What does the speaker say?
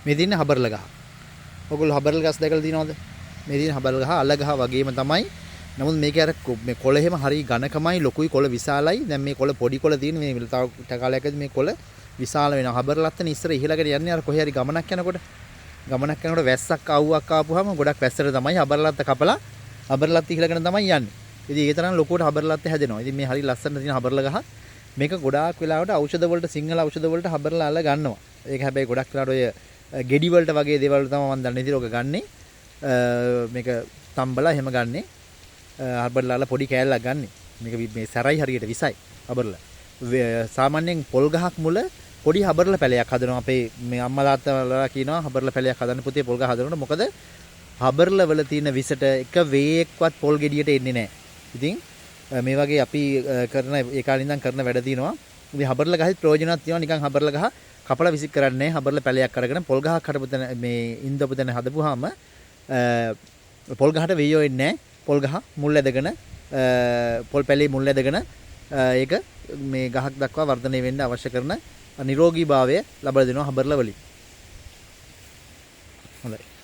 මේ තියෙන හබර්ල ගහ. ඔයගොල්ලෝ හබර්ල ගස් දැකලා තියෙනවද? මේ තියෙන හබර්ල ගහ අල ගහ වගේම තමයි. නමුත් මේකේ අර මේ කොළ එහෙම හරි ඝනකමයි ලොකුයි කොළ විශාලයි. දැන් මේ කොළ පොඩි කොළ තියෙන මේ තව කාලයකදී මේ කොළ විශාල වෙනවා. හබර්ලත්තන ඉස්සර ඉහළකට යන්නේ අර කොහේ හරි ගමනක් යනකොට. ගමනක් යනකොට වැස්සක් ආව්වක් ආපුවාම ගොඩක් වැස්සට තමයි හබර්ලත්ත කපලා හබර්ලත්ත ඉහළගෙන තමයි යන්නේ. ඉතින් ඒ තරම් ලොකුවට හබර්ලත්ත හැදෙනවා. ඉතින් මේ හරි ලස්සන තියෙන හබර්ල ගහ මේක ගොඩාක් වෙලාවට ඖෂධ වලට සිංහල ඖෂධ වලට හබර්ලා අල්ල ගන්නවා. ඒක හැබැයි ගොඩක් වෙලාවට ඔය ගෙඩි වලට වගේ දේවල් වල තමයි මම දන්නේ. ඉතින් ඔක ගන්නෙ මේක තම්බලා එහෙම ගන්නෙ. හබර්ලා අල්ල පොඩි කෑල්ලක් ගන්නෙ. මේක මේ සැරයි හරියට විසයි හබර්ලා. සාමාන්‍යයෙන් පොල් ගහක් මුල පොඩි හබර්ලා පැලයක් හදනවා. අපේ මේ අම්මලා තාත්තලා කියනවා හබර්ලා පැලයක් හදන්න පුතේ පොල් ගහ හදනකොට. මොකද හබර්ලා වල තියෙන විසට එක වේයක්වත් පොල් ගෙඩියට එන්නේ නැහැ. ඉතින් මේ වගේ අපි කරන ඒ කාලේ ඉඳන් කරන වැඩ තියෙනවා. ඉතින් හබර්ලා ගහේ ප්‍රයෝජනක් තියෙනවා. නිකන් හබර්ලා ගහ කපලා විසික් කරන්නේ නැහැ. හබර්ලා පැලයක් අරගෙන පොල් ගහක් හදපු තැන මේ ඉන්දපු තැන හදපුවාම පොල් ගහට වෙයෝ එන්නේ නැහැ. පොල් ගහ මුල් ඇදගෙන පොල් පැලේ මුල් ඇදගෙන ඒක මේ ගහක් දක්වා වර්ධනය වෙන්න අවශ්‍ය කරන නිරෝගීභාවය ලබා දෙනවා හබර්ලා වලින්. හොඳයි.